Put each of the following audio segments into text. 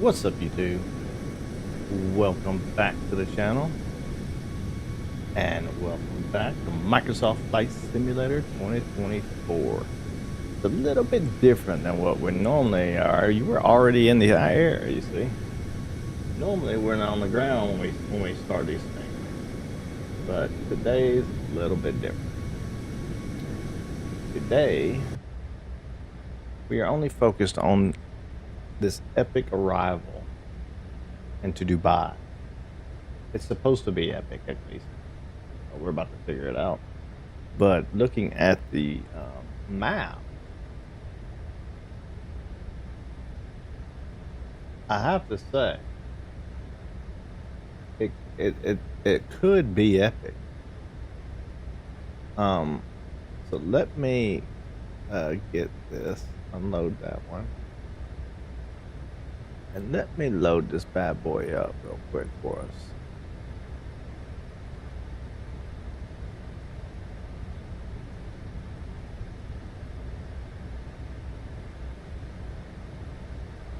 What's up, YouTube? Welcome back to the channel, and welcome back to Microsoft Flight Simulator 2024. It's a little bit different than what we normally are. You were already in the air, you see. Normally we're not on the ground when we start these things, but today's a little bit different. Today we are only focused on this epic arrival into Dubai. It's supposed to be epic, at least. We're about to figure it out. But looking at the map, I have to say, it could be epic. So let me get this, unload that one. And let me load this bad boy up real quick for us.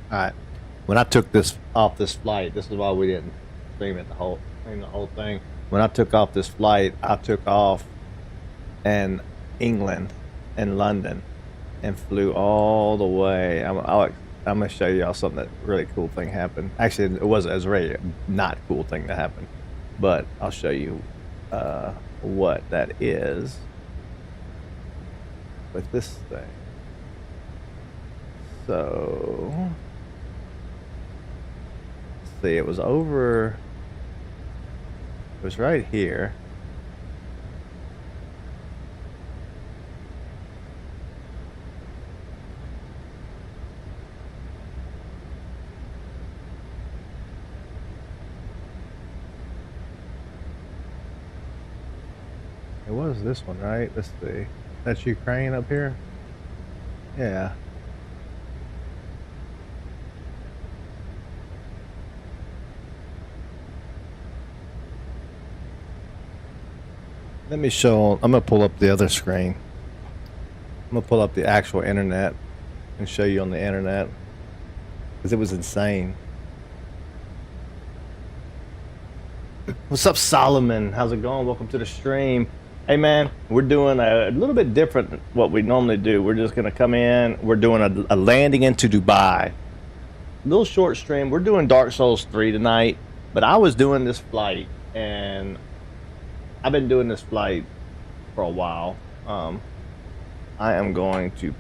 Alright, when I took this off this flight, this is why we didn't stream the whole thing. When I took off this flight, I took off in England and London and flew all the way. I'm gonna show y'all something that really cool thing happened. Actually, it wasn't as really not cool thing to happen, but I'll show you what that is with this thing. So let's see, it was right here. It was this one, right? Let's see. That's Ukraine up here? Yeah. Let me show, I'm gonna pull up the other screen. I'm gonna pull up the actual internet and show you on the internet, because it was insane. What's up, Solomon? How's it going? Welcome to the stream. Hey man, we're doing a little bit different than what we normally do. We're just gonna come in, we're doing a landing into Dubai. Little short stream. We're doing Dark Souls 3 tonight, but I was doing this flight, and I've been doing this flight for a while. I am going to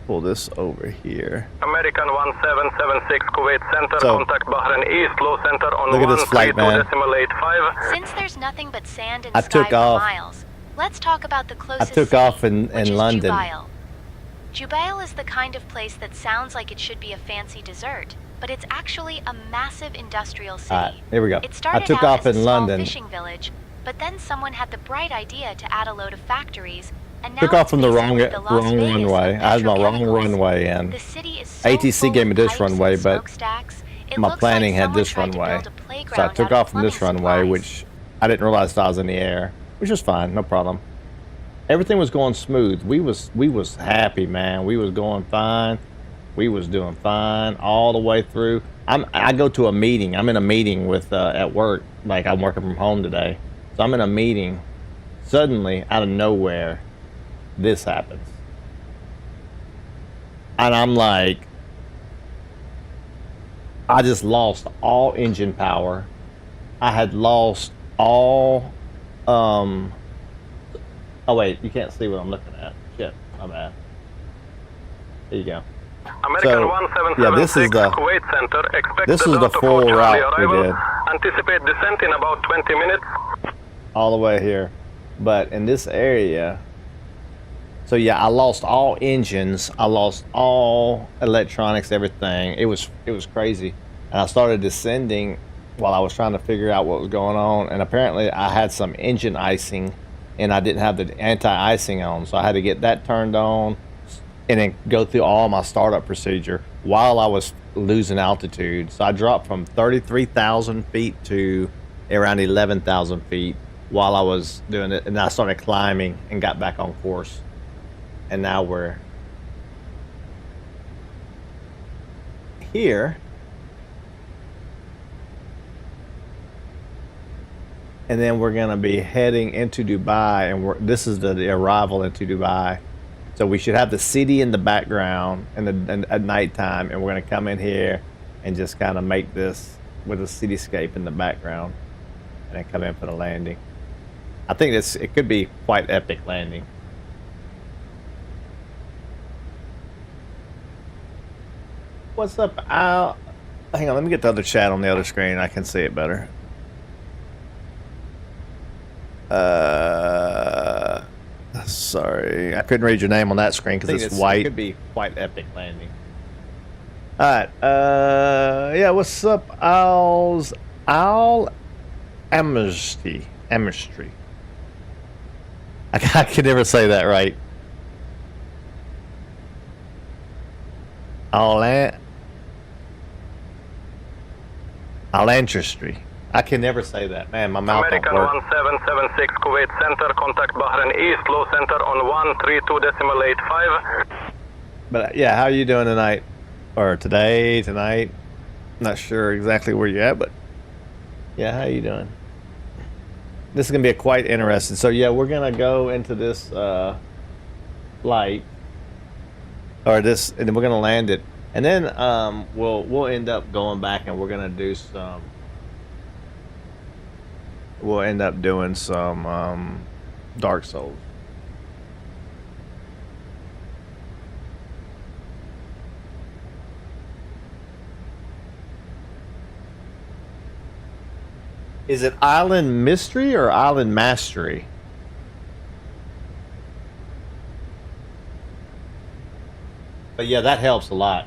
pull this over here. American 1776 Kuwait Center, So, contact Bahrain East, low center on look at this flight, man. 132.85. Since there's nothing but sand and I sky took for off. miles, let's talk about the I closest took city, off in which is London. Jubail. Jubail is the kind of place that sounds like it should be a fancy dessert, but it's actually a massive industrial city. Alright, here we go. It started I took out off as a in small London. fishing village, but then someone had the bright idea to add a load of factories, and now Took off it's from the wrong basically the Las Vegas of runway. I had my wrong petrochemicals. runway in. The city is so ATC full gave me of this pipes runway, and but smokestacks, it my looks planning like had someone this tried to runway. build a So I playground took out off of from this plumbing runway, supplies. which I didn't realize I was in the air, which was fine, no problem. Everything was going smooth. We was happy, man. We was going fine. We was doing fine all the way through. I go to a meeting. I'm in a meeting with at work. Like, I'm working from home today, so I'm in a meeting. Suddenly, out of nowhere, this happens, and I'm like, I just lost all engine power. I had lost all. Oh wait, you can't see what I'm looking at. Shit, my bad. There you go. American So, 1776 yeah, this is the- Kuwait Center, expect this is the Delta full 4 route Charlie we arrival. did. Anticipate descent in about 20 minutes. All the way here, but in this area, so yeah, I lost all engines, I lost all electronics, everything. It was crazy, and I started descending while I was trying to figure out what was going on, and apparently I had some engine icing, and I didn't have the anti-icing on, so I had to get that turned on, and then go through all my startup procedure while I was losing altitude. So I dropped from 33,000 feet to around 11,000 feet while I was doing it, and I started climbing and got back on course, and now we're here. and then we're gonna be heading into Dubai, and this is the arrival into Dubai. So we should have the city in the background and at nighttime, and we're gonna come in here and just kind of make this with a cityscape in the background, and then come in for the landing. I think it could be quite epic landing. What's up, Al? Hang on, let me get the other chat on the other screen. I can see it better. Sorry, I couldn't read your name on that screen because it's white. It could be quite epic landing. All right. Yeah. What's up, Al Amnesty? I can never say that right. Alantry. I can never say that. Man, my mouth American don't work. 1776 Kuwait Center, contact Bahrain East, low center on 132.85. But yeah, how are you doing tonight? Or tonight? Not sure exactly where you're at, but yeah, how you doing? This is gonna be quite interesting. So yeah, we're gonna go into this flight, or this, and then we're gonna land it, and then we'll end up going back, and we're gonna do some. We'll end up doing some Dark Souls. Is it Island Mystery or Island Mastery? But yeah, that helps a lot.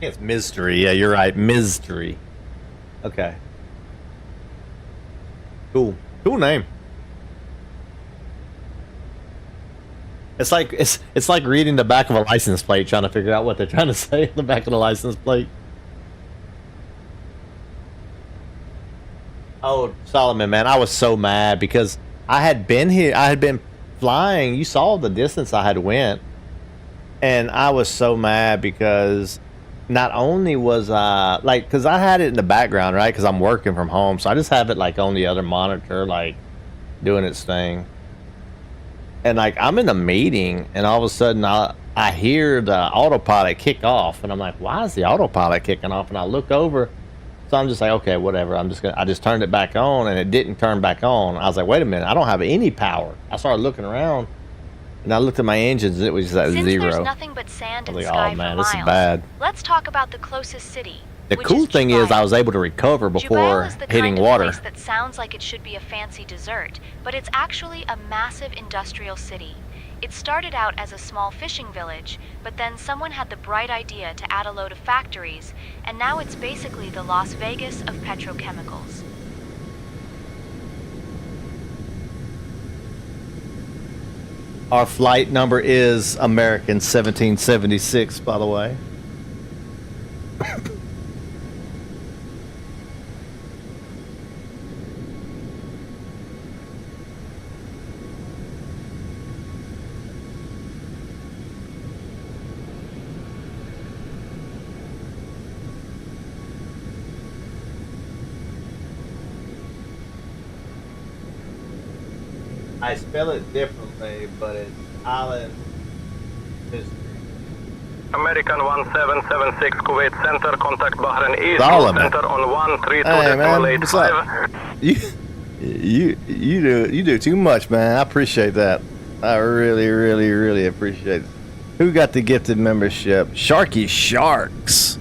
It's Mystery. Yeah, you're right. Mystery. Okay. Cool name. It's like reading the back of a license plate, trying to figure out what they're trying to say in the back of the license plate. Oh, Solomon, man, I was so mad because I had been here. I had been flying. You saw the distance I had went, and I was so mad because not only was I like, because I had it in the background, right? Because I'm working from home, so I just have it like on the other monitor, like doing its thing. And like I'm in a meeting, and all of a sudden I hear the autopilot kick off, and I'm like, why is the autopilot kicking off? And I look over, so I'm just like, okay, whatever. I just turned it back on, and it didn't turn back on. I was like, wait a minute, I don't have any power. I started looking around, and I looked at my engines, and it was just at Since zero. There's nothing but sand and like, sky oh man, for this miles, is bad. Let's talk about the closest city. The cool thing is I was able to recover before is the hitting kind of water. place that sounds like it should be a fancy dessert, but it's actually a massive industrial city. It started out as a small fishing village, but then someone had the bright idea to add a load of factories, and now it's basically the Las Vegas of petrochemicals. Our flight number is American 1776, by the way. I spell it differently, but it's Island Mystery. American 1776 Kuwait Center, contact Bahrain East, Solomon. center on Hey man, what's up? 132.85. You do too much, man. I appreciate that. I really appreciate it. Who got the gifted membership? Sharky Sharks.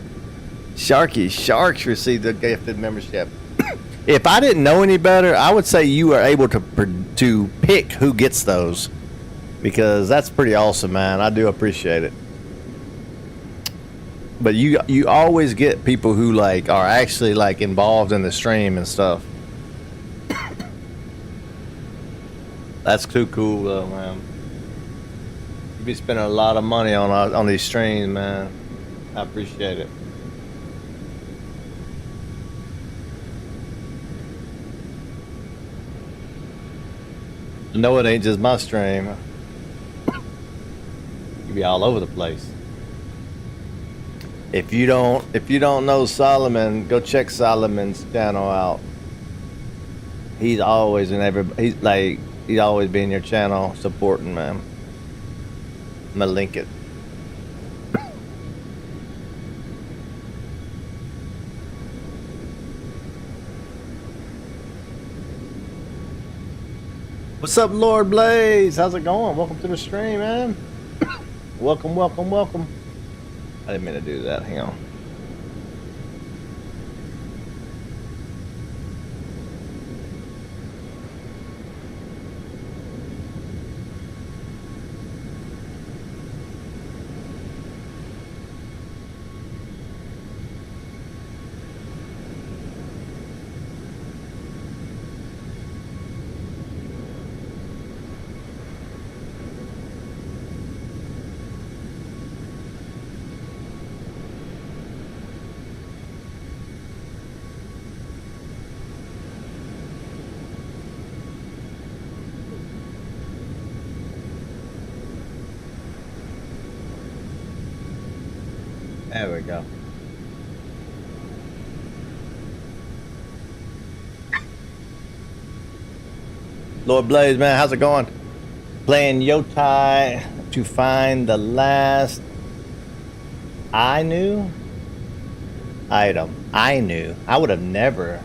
Sharky Sharks received the gifted membership. If I didn't know any better, I would say you are able to pick who gets those, because that's pretty awesome, man. I do appreciate it. But you always get people who like are actually like involved in the stream and stuff. That's too cool though, man. You be spending a lot of money on these streams, man. I appreciate it. No, it ain't just my stream. You be all over the place. If you don't know Solomon, go check Solomon's channel out. He's always he's always been your channel supporting, man. I'm gonna link it. What's up, Lord Blaze? How's it going? Welcome to the stream, man. Welcome, welcome, welcome. I didn't mean to do that. Hang on. There we go. Lord Blaze, man, how's it going? Playing Yotai to find the last item. I knew. I would have never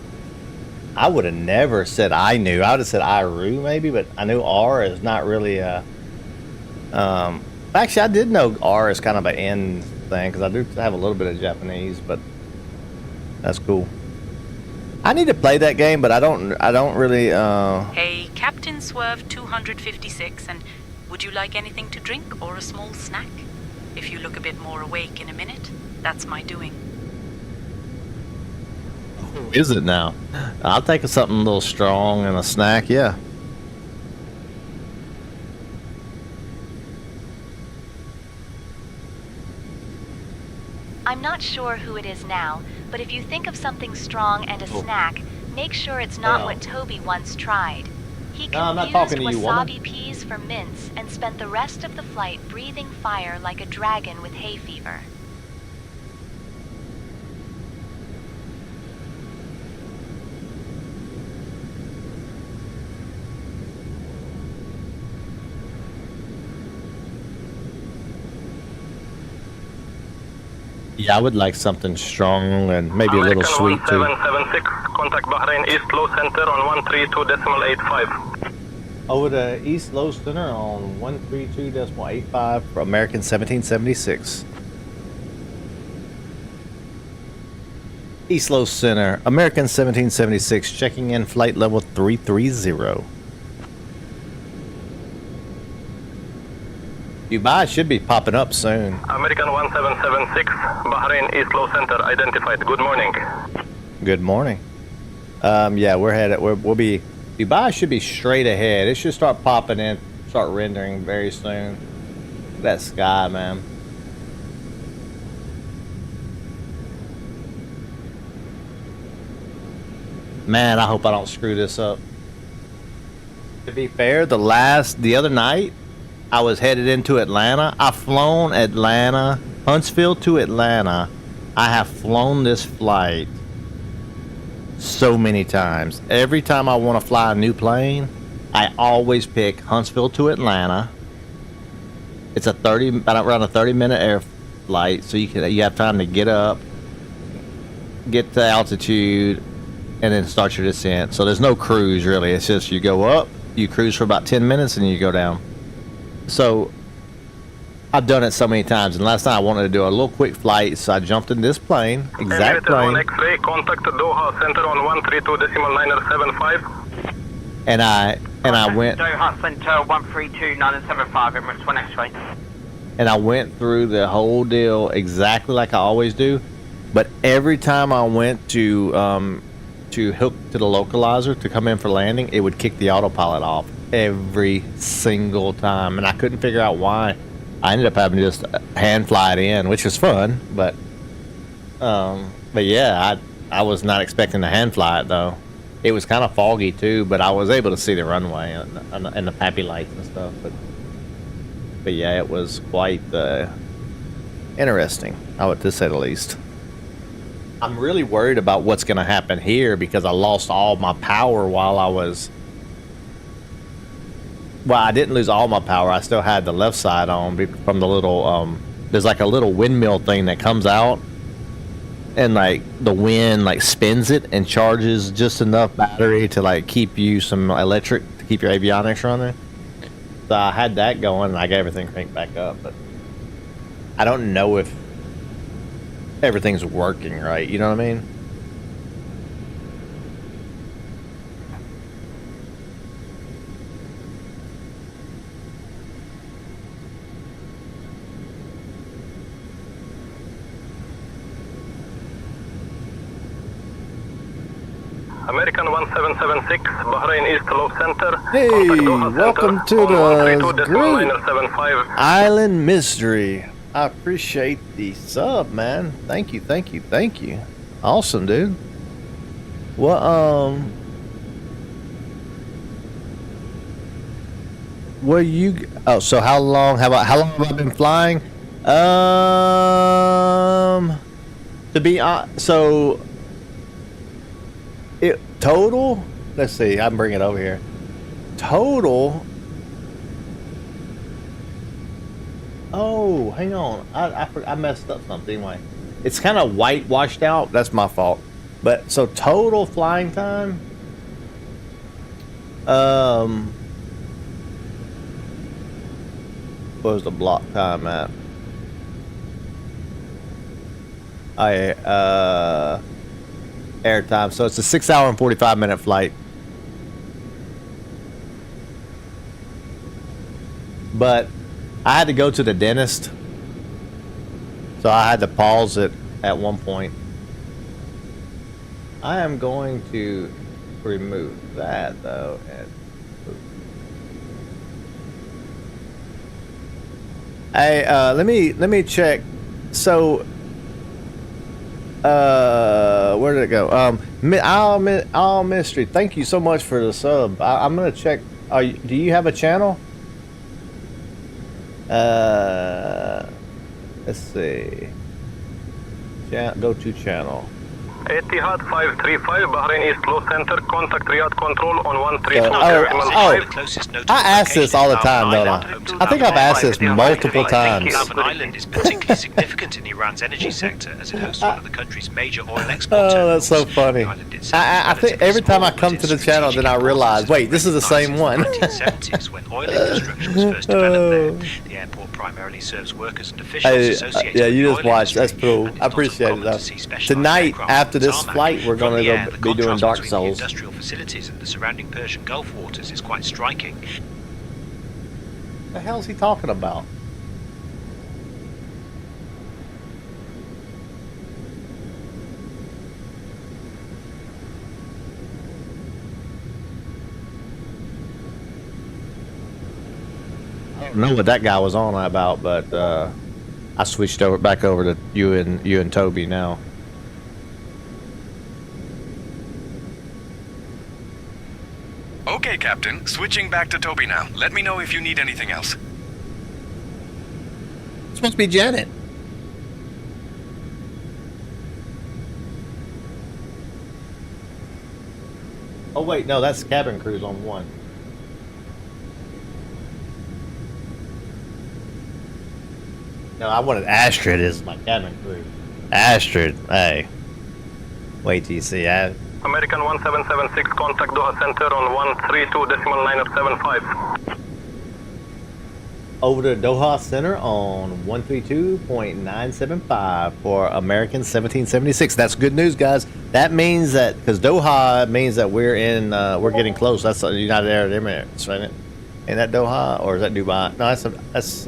said I knew. I would have said Iru maybe, but I knew R is not really a. Actually, I did know R is kind of an N thing because I do have a little bit of Japanese, but that's cool. I need to play that game, but I don't really. Hey, Captain Swerve 256, and would you like anything to drink or a small snack? If you look a bit more awake in a minute, that's my doing. Who is it now? I'll take something a little strong and a snack, yeah. I'm not sure who it is now, but if you think of something strong and a snack, make sure it's not what Toby once tried. He confused wasabi peas for mince and spent the rest of the flight breathing fire like a dragon with hay fever. Yeah, I would like something strong and maybe American a little sweet too. 1776, contact Bahrain East Low Center on 132.85. Over to East Low Center on 132.85 for American 1776. East Low Center, American 1776, checking in flight level 330. Dubai should be popping up soon. American 1776, Bahrain East Low Center identified. Good morning. Good morning. Yeah, we'll be. Dubai should be straight ahead. It should start popping in, start rendering very soon. That sky, man. Man, I hope I don't screw this up. To be fair, the other night, I was headed into Atlanta. I've flown Atlanta, Huntsville to Atlanta. I have flown this flight so many times. Every time I want to fly a new plane, I always pick Huntsville to Atlanta. It's around a 30-minute air flight, so you have time to get up, get to altitude, and then start your descent. So there's no cruise really. It's just you go up, you cruise for about 10 minutes, and you go down. So I've done it so many times, and last night I wanted to do a little quick flight, so I jumped in this plane, exact plane. X-ray, contact Doha Center on 132.975. And I went Doha Center 132.975, Emirates 1 X-ray. And I went through the whole deal exactly like I always do, but every time I went to hook to the localizer to come in for landing, it would kick the autopilot off every single time, and I couldn't figure out why. I ended up having to just hand fly it in, which was fun, but yeah, I was not expecting to hand fly it though. It was kind of foggy too, but I was able to see the runway and the pappy lights and stuff. But yeah, it was quite interesting, I would to say the least. I'm really worried about what's going to happen here because I lost all my power while I was... Well, I didn't lose all my power. I still had the left side on from the little... there's like a little windmill thing that comes out. And like the wind like spins it and charges just enough battery to like keep you some electric, to keep your avionics running. So I had that going and I got everything cranked back up. But I don't know if everything's working right, you know what I mean? American 1776, Bahrain East Low Center. Hey, welcome to the group. 75. Island Mystery. I appreciate the sub, man. Thank you, thank you, thank you. Awesome, dude. Well, what you? Oh, so how long? How long have I been flying? To be so. It total. Let's see. I'm bringing it over here. Total. Oh, hang on. I messed up something. Anyway, it's kind of white washed out. That's my fault. But so total flying time. What was the block time at? Air time. So it's a 6 hour and 45 minute flight. But I had to go to the dentist, so I had to pause it at one point. I am going to remove that though, and hey, let me check. So, where did it go? All Mystery. Thank you so much for the sub. I'm gonna check. Do you have a channel? Let's see. Go to channel. Etihad 535, Bahrain East Low Center, contact Riyadh Control on 132. I ask this all the time, don't I? I think I've asked this multiple times. An island is particularly significant in Iran's energy sector as it hosts one of the country's major oil export terminals. Oh, that's so funny. I think every time I come to the channel, then I realize, wait, this is the same one. 1970s, when oil infrastructure was first developed there. The airport primarily serves workers and officials associated yeah, you with just the oil watched. That's industry, cool. and it's I not appreciate it uncommon though. to see specialized Tonight, aircraft after on the this tarmac. flight, we're From gonna the air, go the be doing contrast Dark between Souls. the industrial facilities and the surrounding Persian Gulf waters is quite striking. What the hell is he talking about? I don't know what that guy was on about, but I switched back over to you and Toby now. Okay, Captain. Switching back to Toby now. Let me know if you need anything else. It's supposed to be Janet. Oh wait, no, that's cabin crews on one. No, I wanted Astrid as my cabin crew. Astrid, hey. Wait till you see that. American 1776, contact Doha Center on 132.975. Over to Doha Center on 132.975 for American 1776. That's good news, guys. That means that, because Doha means that we're getting close. That's the United Arab Emirates, right? Ain't that Doha or is that Dubai? No, that's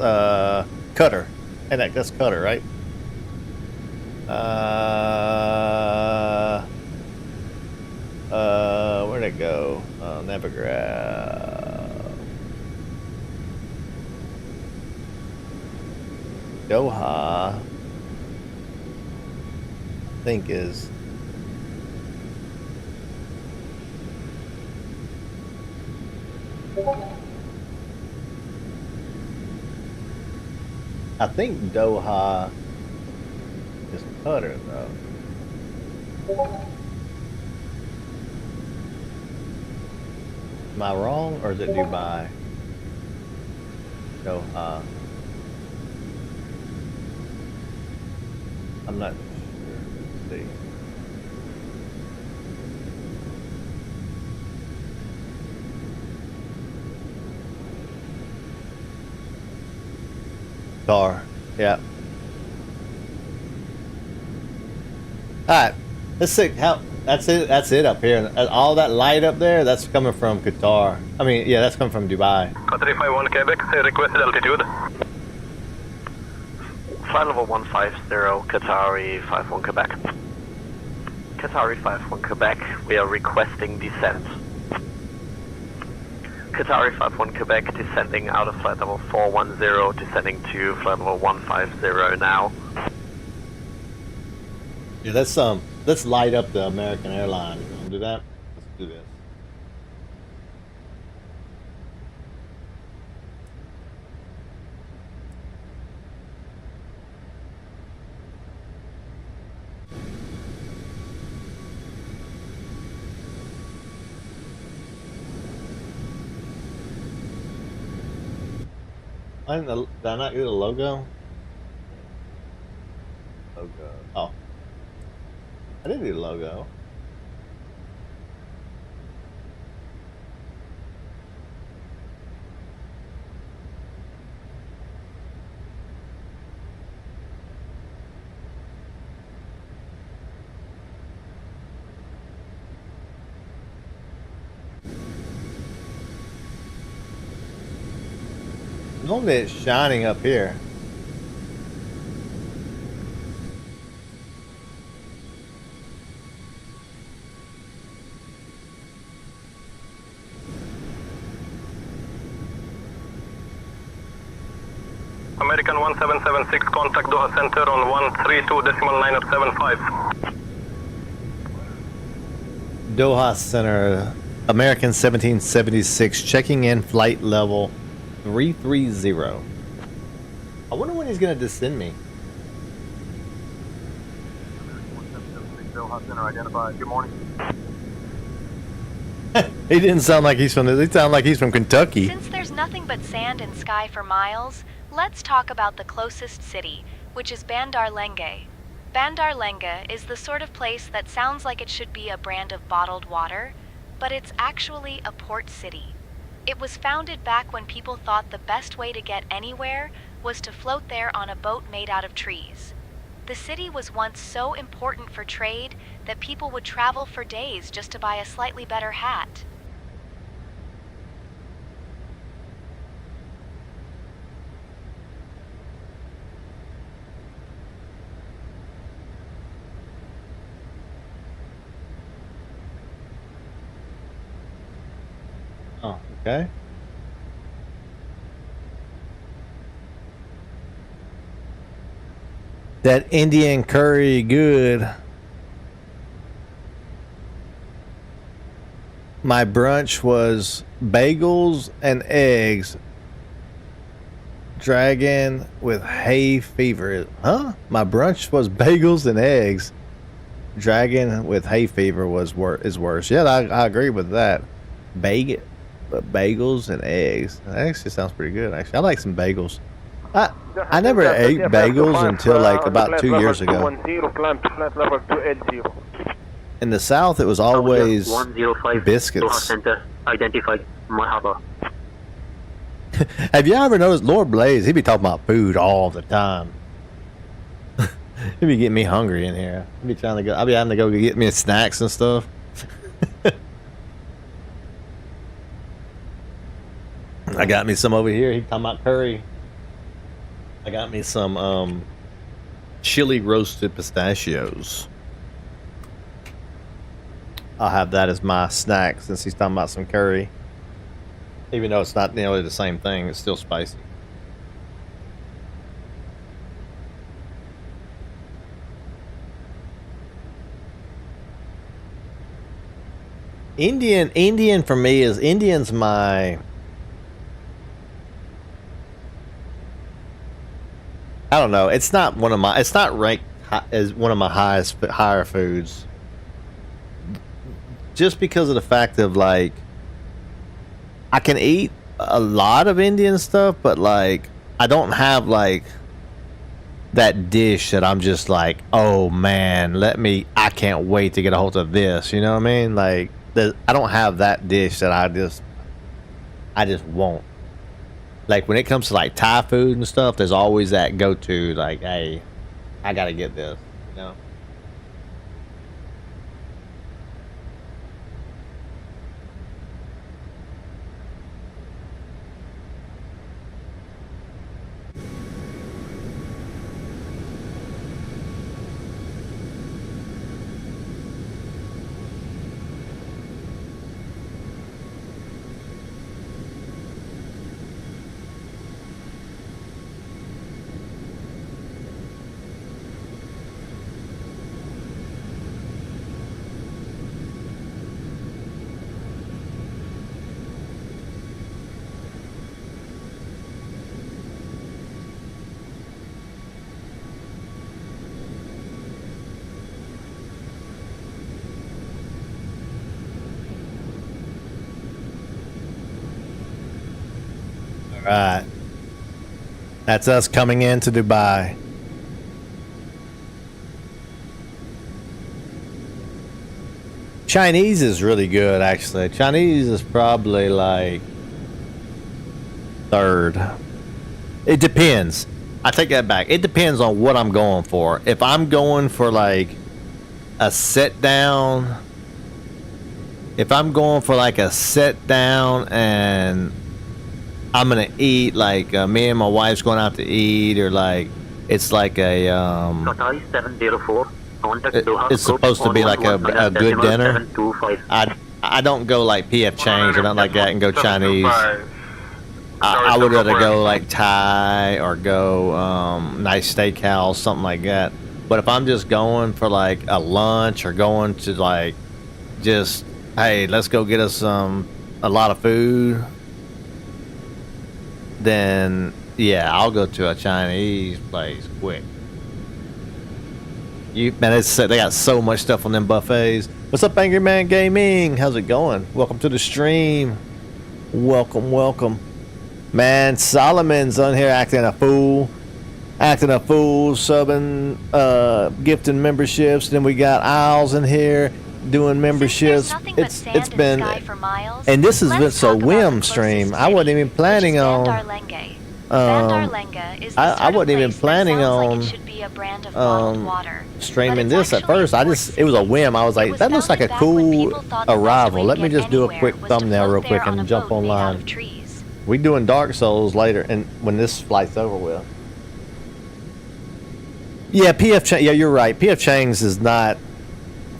Qatar. And that's Qatar, right? Where'd it go? Navigraph. Doha, I think is I think Doha is Qatar though. Am I wrong, or is it Dubai? Doha. I'm not sure. Let's see. Qatar. Yeah. Alright. Let's see how that's it up here. All that light up there, that's coming from Qatar. I mean, yeah, that's coming from Dubai. Qatar 51 Quebec, say requested altitude. Flight level 150, Qatari 51 Quebec. Qatari 51 Quebec, we are requesting descent. Qatari 51 Quebec descending out of flight level 410, descending to flight level 150 now. Yeah, let's light up the American airline. You wanna do that? Let's do this. Did I not get a logo? Logo. Oh. I did get a logo. Normally it's shining up here. American 1776, contact Doha Center on 132.975. Doha Center, American 1776, checking in flight level 330. I wonder when he's gonna descend me. Doha Center identified. Good morning. He didn't sound like he's from. He sounded like he's from Kentucky. Since there's nothing but sand and sky for miles, let's talk about the closest city, which is Bandar Lenge. Bandar Lenge is the sort of place that sounds like it should be a brand of bottled water, but it's actually a port city. It was founded back when people thought the best way to get anywhere was to float there on a boat made out of trees. The city was once so important for trade that people would travel for days just to buy a slightly better hat. Oh, okay. That Indian curry good. My brunch was bagels and eggs. Dragon with hay fever. Huh? My brunch was bagels and eggs. Dragon with hay fever is worse. Yeah, I agree with that. Bagels and eggs. That actually sounds pretty good. Actually, I like some bagels. I never ate bagels until like about 2 years ago. In the South, it was always 105 biscuits. Doha Center identified. Marhaba. Have you ever noticed Lord Blaze? He be talking about food all the time. He be getting me hungry in here. I'll be having to go get me snacks and stuff. I got me some over here. He talking about curry. I got me some chili roasted pistachios. I'll have that as my snack since he's talking about some curry. Even though it's not nearly the same thing, it's still spicy. Indian for me is Indian's my I don't know. It's not one of my. It's not ranked as one of my higher foods. Just because of the fact of like, I can eat a lot of Indian stuff, but like, I don't have like that dish that I'm just like, oh man, I can't wait to get a hold of this. You know what I mean? Like, I don't have that dish that I just won't. Like when it comes to like Thai food and stuff, there's always that go-to. Like, hey, I gotta get this. You know. Right. That's us coming into Dubai. Chinese is really good, actually. Chinese is probably like third. It depends. I take that back. It depends on what I'm going for. If I'm going for like a sit down, and I'm gonna eat like me and my wife's going out to eat, or like it's like a Qatar 704. it's supposed to be like a good dinner. I don't go like PF Chang's or nothing like that and go Chinese. I would rather go like Thai or go nice steakhouse, something like that. But if I'm just going for like a lunch or going to like just, hey, let's go get us a lot of food, then yeah, I'll go to a Chinese place quick. They got so much stuff on them buffets. What's up, Angry Man Gaming? How's it going? Welcome to the stream. Welcome. Man, Solomon's on here acting a fool, subbing, gifting memberships. Then we got Isles in here doing memberships. It's been, and this has been so whim stream. I wasn't even planning on. I wasn't even planning on streaming this at first. It was a whim. I was like, that looks like a cool arrival. Let me just do a quick thumbnail real quick and jump online. We doing Dark Souls later, and when this flight's over with. Yeah, yeah, you're right. PF Chang's is not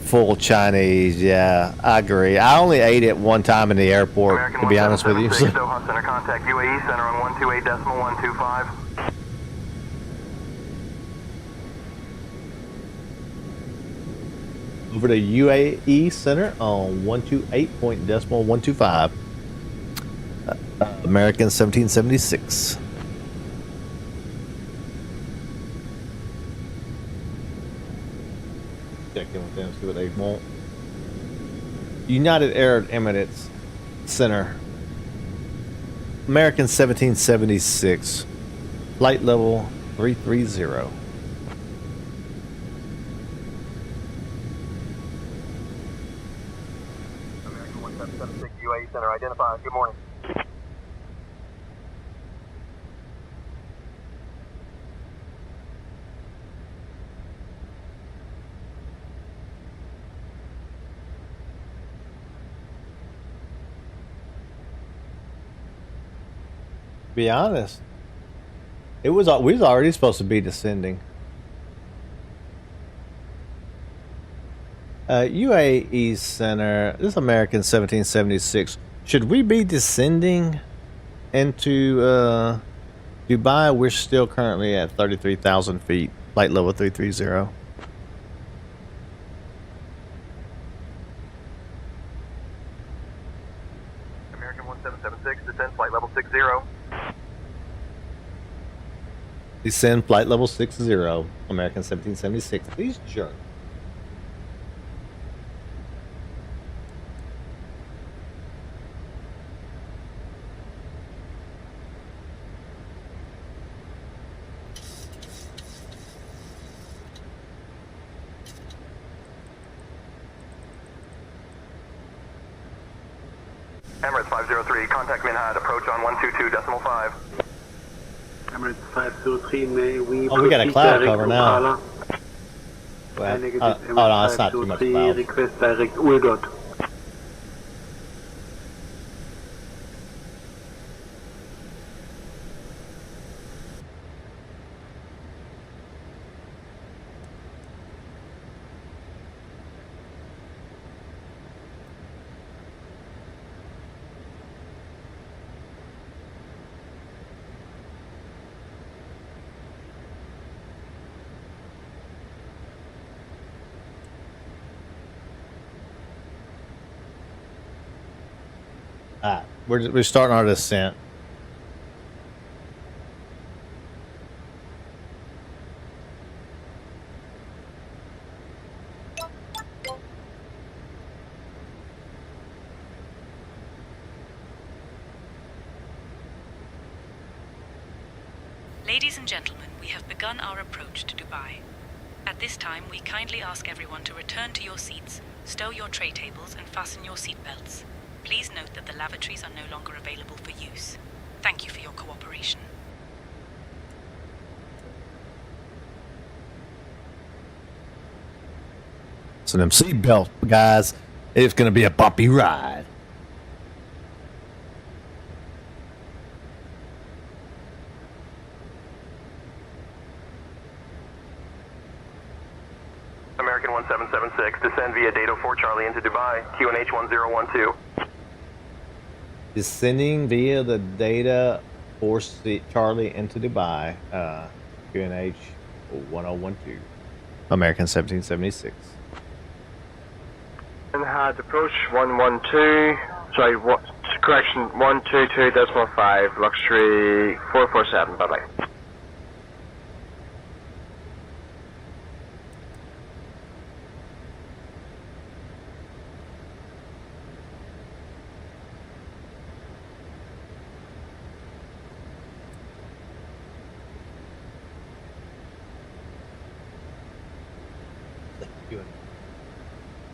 full Chinese. Yeah, I agree. I only ate it one time in the airport, American, to be honest with you. Doha Center, contact UAE Center on 128.125. Over to UAE Center on 128.125. American 1776. Check in with them, see what they want. United Arab Emirates Center. American 1776. Flight level 330. American 1776 UAE Center, identified. Good morning. Be honest, we was already supposed to be descending. UAE Center, this is American 1776. Should we be descending into Dubai? We're still currently at 33,000 feet, flight level 330. American 1776, descend flight level 60. Descend flight level 60, American 1776. These jerks. Emirates 503, contact Minhad, approach on 122.5. Emirates 503, may we Oh, we got a proceed cloud direct cover now. Impala? Well, Negative, oh, no, Emirates it's not too much 503, cloud. request direct Uldot. We're starting our descent. Ladies and gentlemen, we have begun our approach to Dubai. At this time, we kindly ask everyone to return to your seats, stow your tray tables, and fasten your seatbelts. Please note that the lavatories are no longer available for use. Thank you for your cooperation. So them seatbelts, guys, it's gonna be a bumpy ride. American 1776, descend via Dado 4 Charlie into Dubai, QNH 1012. Descending via the data force Charlie into Dubai, QNH 1012. American 1776. Minhad, approach 112, sorry, correction, 122.5, luxury 447, bye-bye.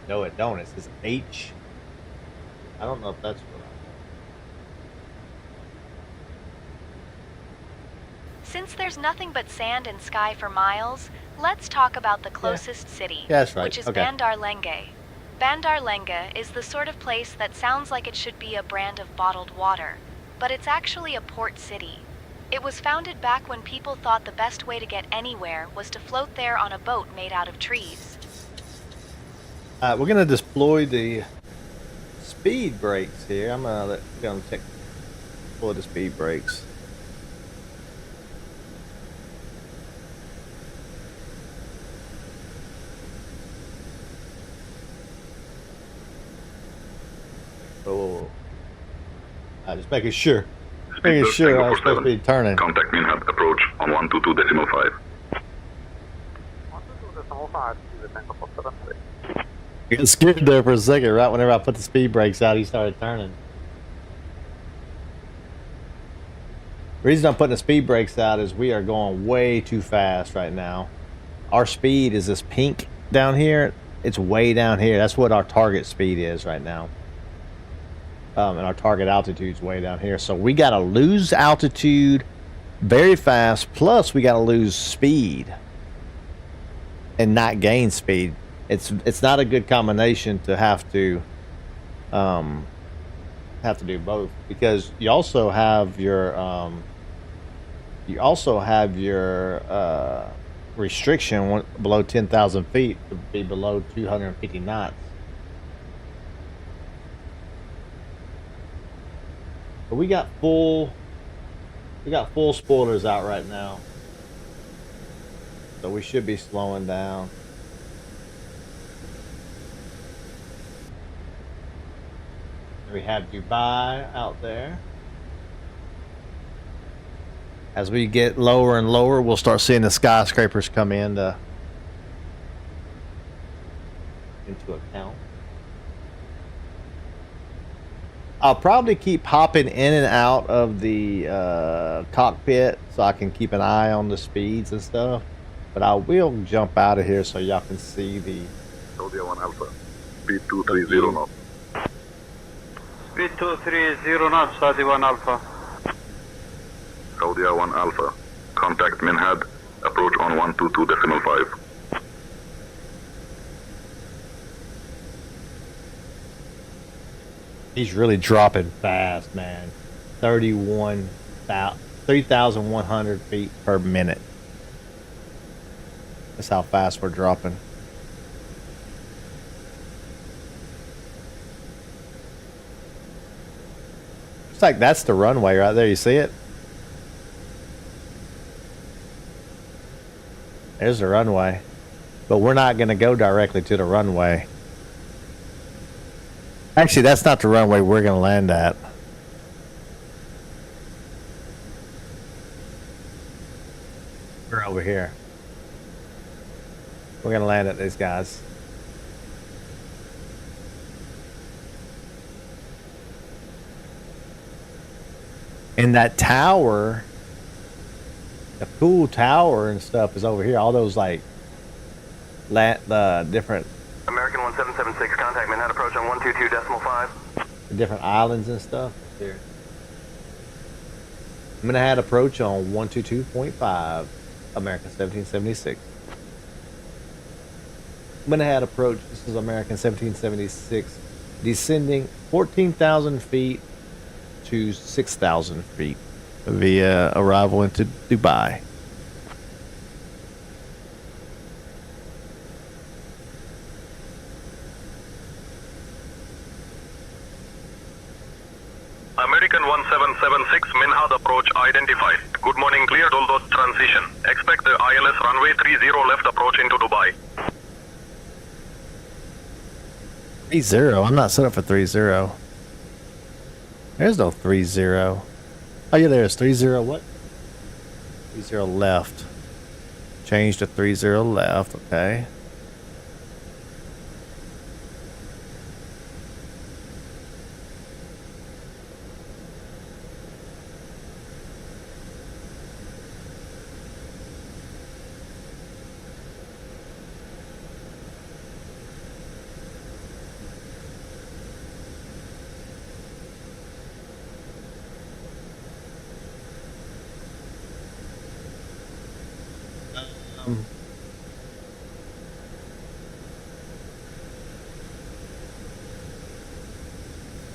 No, it don't. It says H. I don't know if that's what Since there's nothing but sand and sky for miles, let's talk about the closest city, Yeah, that's right. which is Okay. Bandar Lenge. Bandar Lenge is the sort of place that sounds like it should be a brand of bottled water, but it's actually a port city. It was founded back when people thought the best way to get anywhere was to float there on a boat made out of trees. we're gonna deploy the speed brakes here. I'm gonna deploy the speed brakes. Oh, just making sure. Making sure I was supposed to be turning. Contact Minhad, approach on 122.5. 122.5, He got scared there for a second. Right whenever I put the speed brakes out, he started turning. The reason I'm putting the speed brakes out is we are going way too fast right now. Our speed is this pink down here. It's way down here. That's what our target speed is right now. And our target altitude is way down here. So we got to lose altitude very fast. Plus, we got to lose speed and not gain speed. It's not a good combination to have to do both, because you also have your restriction below 10,000 feet to be below 250 knots. But we got full spoilers out right now, so we should be slowing down. We have Dubai out there. As we get lower and lower, we'll start seeing the skyscrapers come into account. I'll probably keep hopping in and out of the cockpit so I can keep an eye on the speeds and stuff. But I will jump out of here so y'all can see the... Saudi 1 Alpha, speed 230 knots. Speed 230 knots, Saudi 1 Alpha. Saudi 1 Alpha, contact Minhad, approach on 122.5. He's really dropping fast, man. 3,100 feet per minute. That's how fast we're dropping. Looks like that's the runway right there. You see it? There's the runway. But we're not going to go directly to the runway. Actually, that's not the runway we're going to land at. We're over here. We're going to land at these guys. And that tower, the cool tower and stuff is over here. All those like the different American 1776, contact Manhattan approach on 122.5. the different islands and stuff. Here. I'm gonna have approach on 122.5, American 1776. I'm gonna have approach. This is American 1776, descending 14,000 feet to 6,000 feet via arrival into Dubai. American 1776, Minhad approach identified. Good morning, cleared all those transition. Expect the ILS runway 30 left approach into Dubai. 30. I'm not set up for 30. There's no 30. Oh yeah, there's 30 what? 30 left. Change to 30 left, okay.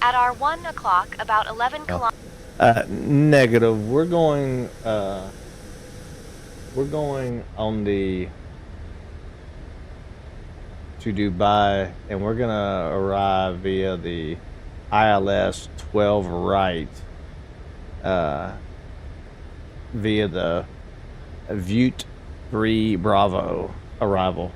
At our 1 o'clock, about 11 kilometers. Negative. We're going on the to Dubai, and we're gonna arrive via the ILS 12 right via the Vute 3 Bravo arrival.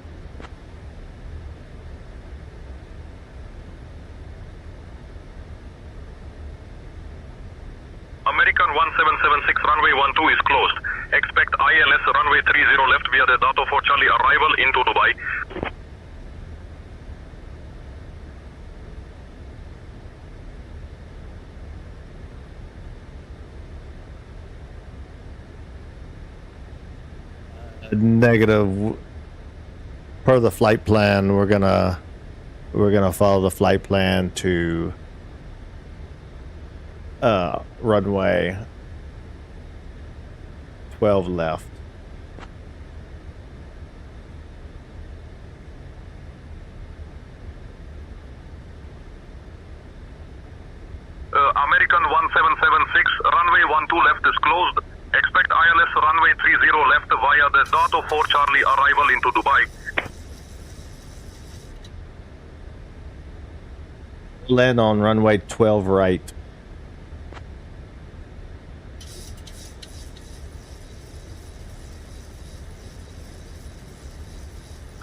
American 1776, runway 12 is closed. Expect ILS runway 30 left via the Dato 4 Charlie arrival into Dubai. Negative. Per the flight plan, we're gonna follow the flight plan to runway 12 left. American 1776, runway 12 left is closed. Expect ILS runway 30 left via the Dato 4 Charlie arrival into Dubai. Land on runway 12 right.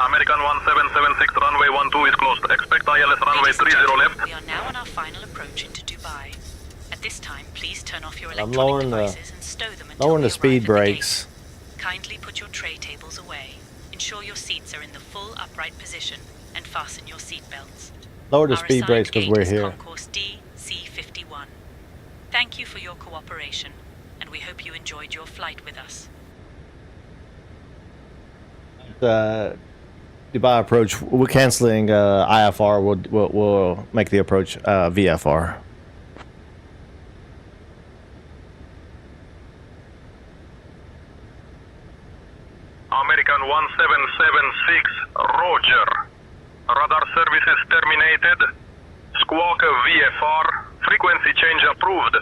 American 1776, runway 12 is closed. Expect ILS runway 30 left. We are now on our final approach into Dubai. At this time, please turn off your I'm electronic lowering devices and stow them until Lowering we the speed arrive at the brakes. gate. Kindly put your tray tables away. Ensure your seats are in the full upright position and fasten your seat belts. Lower the Our speed brakes assigned because gate we're is here. Concourse DC51. Thank you for your cooperation, and we hope you enjoyed your flight with us. Dubai approach. We're canceling IFR. We'll make the approach VFR. American 1776, Roger. Radar services terminated. Squawk VFR. Frequency change approved.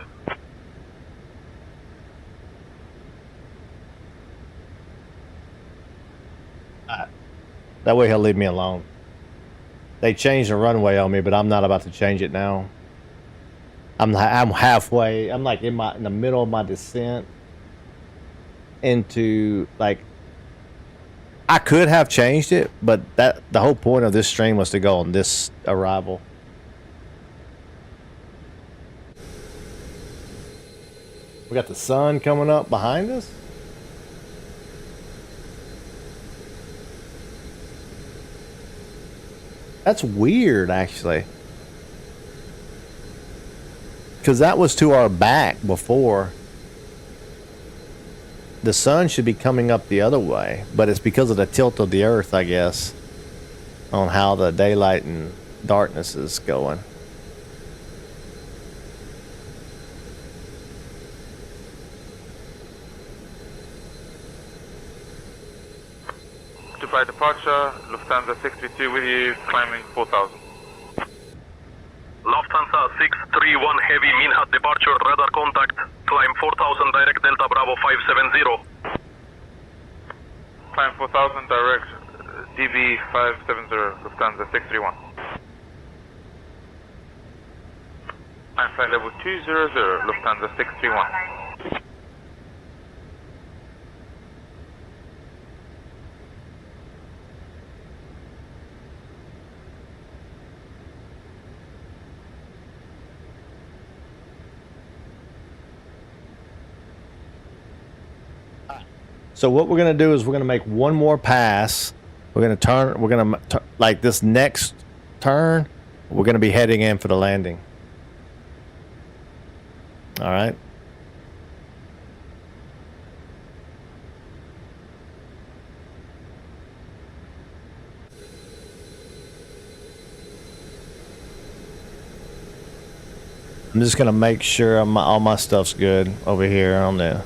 That way he'll leave me alone. They changed the runway on me, but I'm not about to change it now. I'm halfway. I'm like in the middle of my descent into like. I could have changed it, but the whole point of this stream was to go on this arrival. We got the sun coming up behind us. That's weird, actually. Because that was to our back before. The sun should be coming up the other way, but it's because of the tilt of the earth, I guess, on how the daylight and darkness is going. Dubai departure, Lufthansa 632 with you, climbing 4000. Lufthansa 631 Heavy Minhad departure, radar contact. Climb 4000 direct Delta Bravo 570. Climb 4000 direct DB 570, Lufthansa 631. I'm flight level 200, Lufthansa 631. So what we're gonna do is we're gonna make one more pass. We're gonna turn. We're gonna like this next turn. We're gonna be heading in for the landing. All right. I'm just gonna make sure all my stuff's good over here on the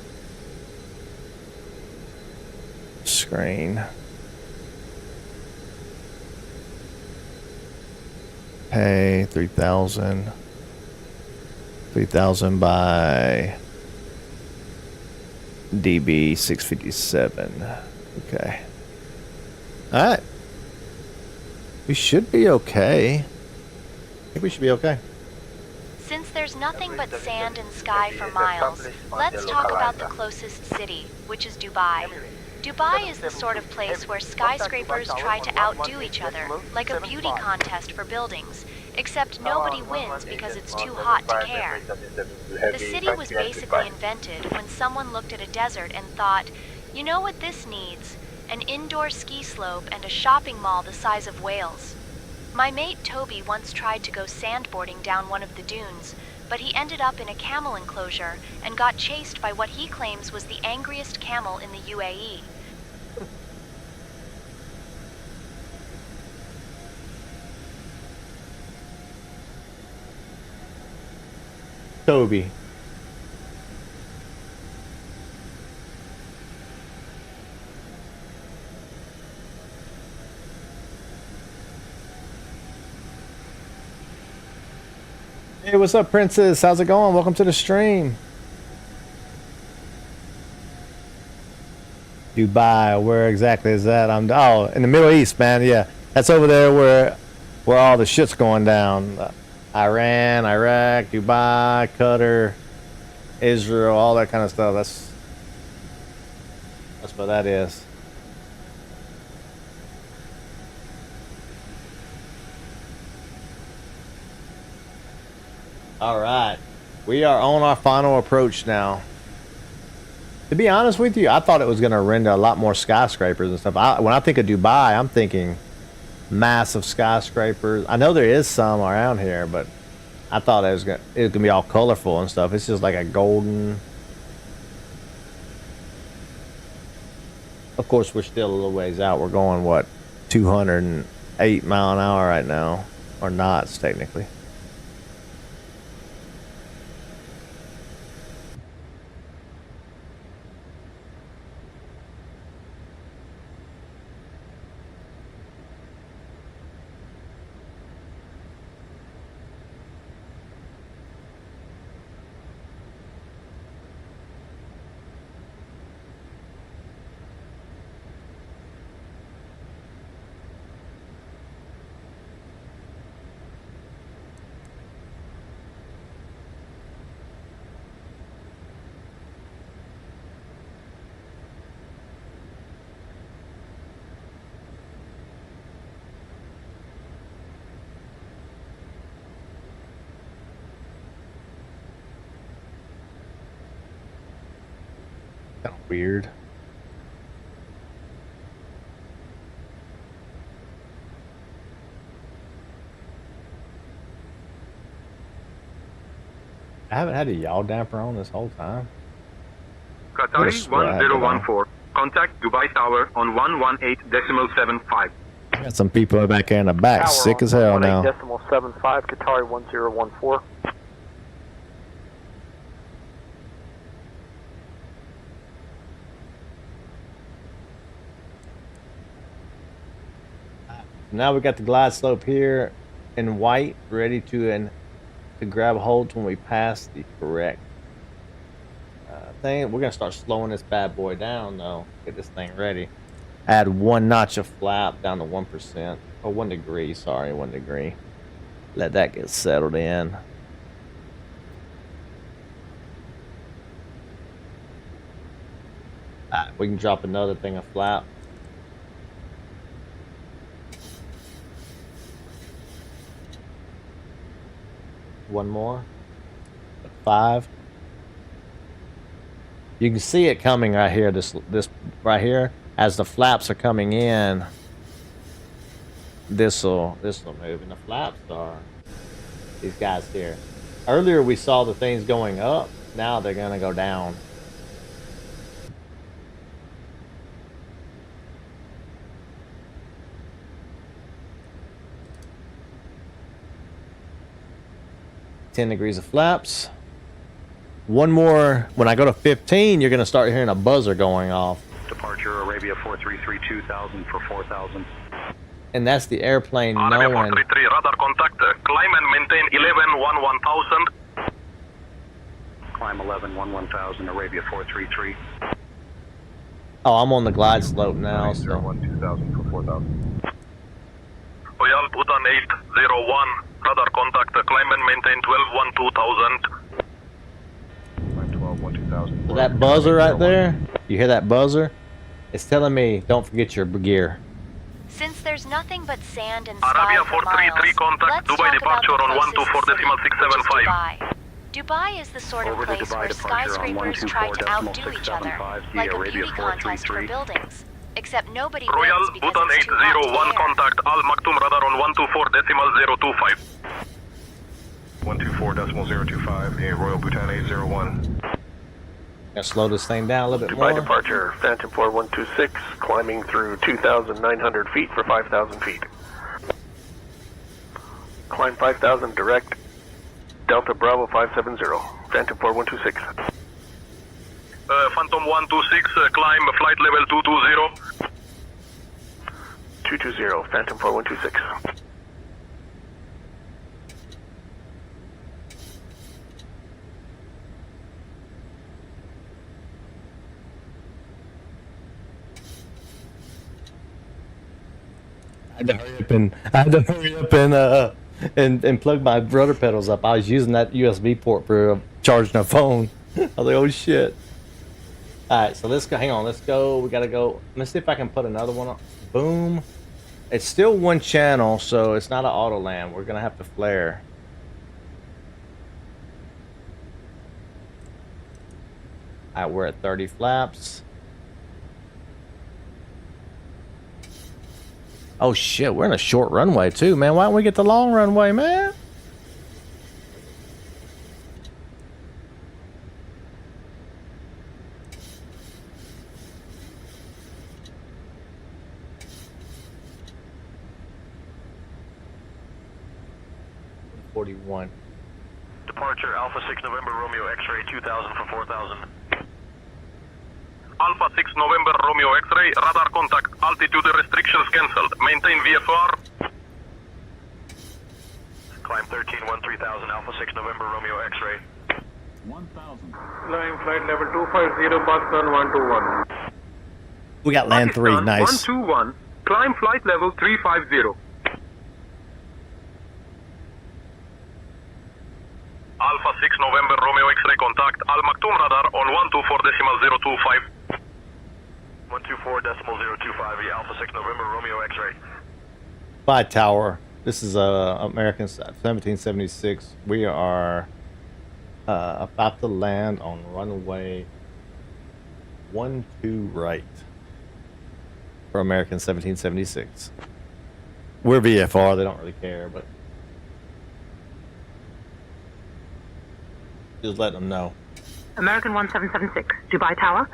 screen. Pay 3,000. 3,000 by DB 657. Okay. All right. We should be okay. I think we should be okay. Since there's nothing but sand and sky for miles, let's talk about the closest city, which is Dubai. Dubai is the sort of place where skyscrapers try to outdo each other, like a beauty contest for buildings, except nobody wins because it's too hot to care. The city was basically invented when someone looked at a desert and thought, you know what this needs? An indoor ski slope and a shopping mall the size of Wales. My mate Toby once tried to go sandboarding down one of the dunes, but he ended up in a camel enclosure and got chased by what he claims was the angriest camel in the UAE. Toby. Hey, what's up, Princess? How's it going? Welcome to the stream. Dubai, where exactly is that? Oh, in the Middle East, man. Yeah, that's over there where all the shit's going down. Iran, Iraq, Dubai, Qatar, Israel, all that kind of stuff. That's what that is. All right, we are on our final approach now. To be honest with you, I thought it was going to render a lot more skyscrapers and stuff. When I think of Dubai, I'm thinking massive skyscrapers. I know there is some around here, but I thought it was gonna be all colorful and stuff. It's just like a golden. Of course, we're still a little ways out. We're going what, 208 mile an hour right now, or knots technically. Kind of weird. I haven't had a yaw damper on this whole time. Qatari 1014. Contact Dubai Tower on 118.75. Got some people back there in the back, sick as hell now. 1.8.75, Qatari 1014. Now we got the glide slope here in white, ready to grab hold when we pass the correct thing. We're gonna start slowing this bad boy down though. Get this thing ready. Add 1 notch of flap down to 1%, or 1 degree. Sorry, 1 degree. Let that get settled in. We can drop another thing of flap. One more. 5. You can see it coming right here. This right here, as the flaps are coming in. This'll move, and the flaps are these guys here. Earlier we saw the things going up. Now they're gonna go down. $10 degrees of flaps. One more. When I go to 15, you're going to start hearing a buzzer going off. Departure Arabia 433 2000 for 4000. And that's the airplane Arabia knowing. 433, radar contact. Climb and maintain 11 1000. Climb 11 1000, Arabia 433. Oh, I'm on the glide slope now. So. 1 2000 for 4000. Royal Bhutan 801. Radar contact, climb and maintain 12 2000. 12 2000. So that buzzer right there, you hear that buzzer? It's telling me don't forget your gear. Since there's nothing but sand and Arabia sky for 433 miles, contact, let's Dubai talk about departure the on closest 124.675. city, which is Dubai. Dubai is the sort of place where skyscrapers try to outdo each other, like a beauty contest for buildings. Except nobody Royal wins because Bhutan it's too hot to 801 air. contact Al Maktoum radar on 124.025. 124.025, hey, Royal Bhutan 801. Gotta slow this thing down a little bit Dubai more. departure, Phantom 4126, climbing through 2,900 feet for 5,000 feet. Climb 5,000 direct, Delta Bravo 570, Phantom 4126. Phantom 126, climb flight level 220. 220, Phantom 4126. I had to hurry up and plug my rudder pedals up. I was using that USB port for charging a phone. I was like, oh shit. Alright, so let's go. Hang on, let's go. We gotta go. Let's see if I can put another one on. Boom. It's still one channel, so it's not an auto land. We're gonna have to flare. All right, we're at 30 flaps. Oh shit, we're in a short runway too, man. Why don't we get the long runway, man? $41. Departure Alpha 6 November Romeo X-ray 2000 for 4000. Alpha 6 November Romeo X-ray, radar contact, altitude restrictions cancelled. Maintain VFR. Climb 13-3000 Alpha 6 November Romeo X-ray. 1000. Climb flight level 250, pass on 121. We got land 3, nice. 121, climb flight level 350. Alpha 6 November Romeo X-ray contact, Al Maktoum radar on 124.025. 124.025, Alpha 6 November Romeo X-ray. Bye, tower. This is American 1776. We are about to land on runway 12 right for American 1776. We're VFR. They don't really care, but just let them know. American 1776, Dubai Tower,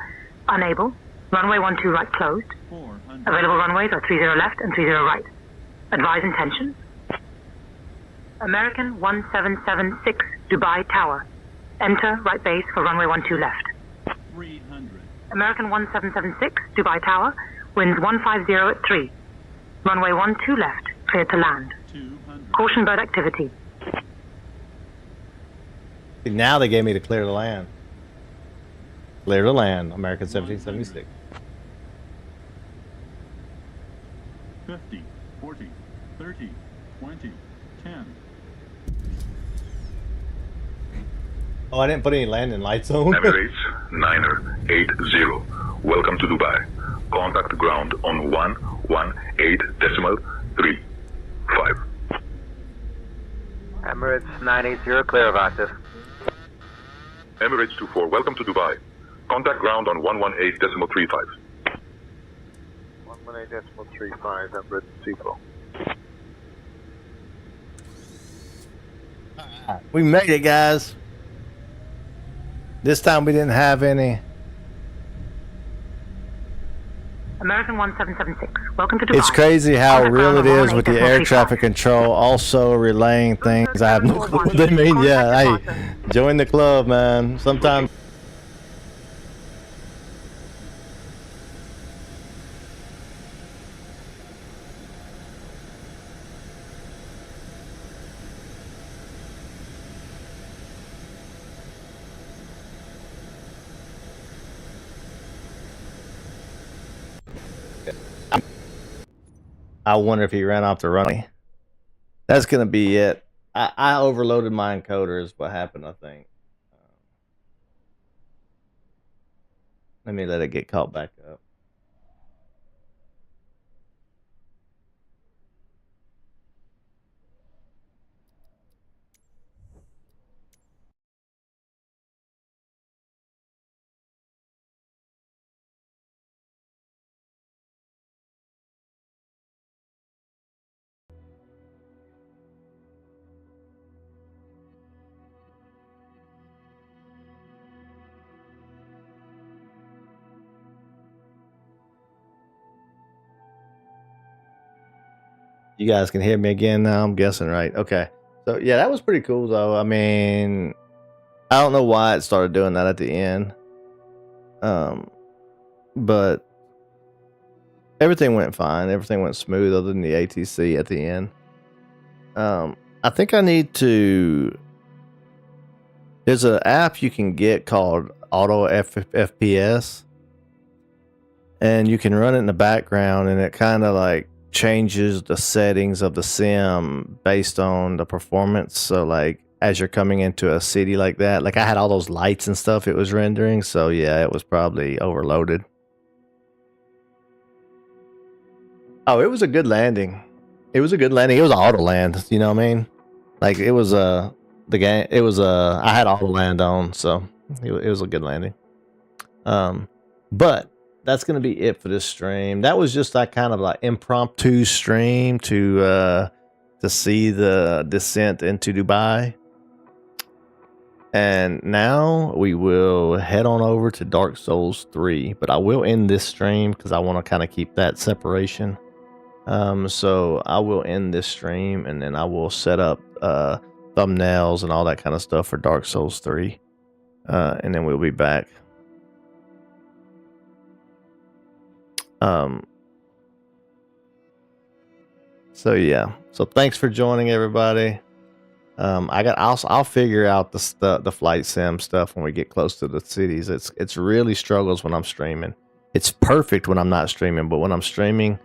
unable. Runway 12 right closed. Available runways are 30 left and 30 right. Advise intentions. American 1776, Dubai Tower. Enter right base for runway 12 left. 300. American 1776, Dubai Tower, winds 150 at 3. Runway 12 left, clear to land. 200. Caution bird activity. Now they gave me to clear the land. Clear the land, American 1776. 50, 40, 30, 20, 10. Oh, I didn't put any landing lights on. Emirates 980. Welcome to Dubai. Contact ground on 118.35. Emirates 980, clear of active. Emirates 24. Welcome to Dubai. Contact ground on 118.35. 118.35, Emirates 24. We made it, guys. This time we didn't have any. American 1776, welcome to Dubai. It's crazy how Contact real it ground is on with the air 118.35. traffic control also relaying things. I have no clue what they mean. Yeah, hey, join the club, man. Sometimes. I wonder if he ran off the runway. That's gonna be it. I overloaded my encoder is what happened, I think. Let me let it get caught back up. You guys can hear me again now, I'm guessing, right? Okay. So, yeah, that was pretty cool, though. I mean, I don't know why it started doing that at the end. But everything went fine. Everything went smooth other than the ATC at the end. I think I need to... There's an app you can get called Auto FPS. And you can run it in the background, and it kind of like changes the settings of the sim based on the performance. So like as you're coming into a city like that, like I had all those lights and stuff it was rendering, so yeah, it was probably overloaded. Oh, it was a good landing. It was an auto land, you know what I mean? Like it was I had auto land on, so it was a good landing. But that's going to be it for this stream. That was just that kind of like impromptu stream to see the descent into Dubai. And now we will head on over to Dark Souls 3, but I will end this stream because I want to kind of keep that separation. So I will end this stream and then I will set up thumbnails and all that kind of stuff for Dark Souls 3. And then we'll be back. So yeah. So thanks for joining, everybody. I'll figure out the flight sim stuff when we get close to the cities. It's really struggles when I'm streaming. It's perfect when I'm not streaming, but when I'm streaming,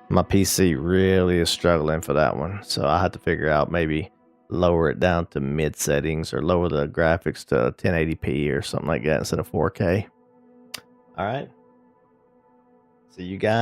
my PC really is struggling for that one. So I have to figure out maybe lower it down to mid settings or lower the graphics to 1080p or something like that instead of 4K. All right. See you guys.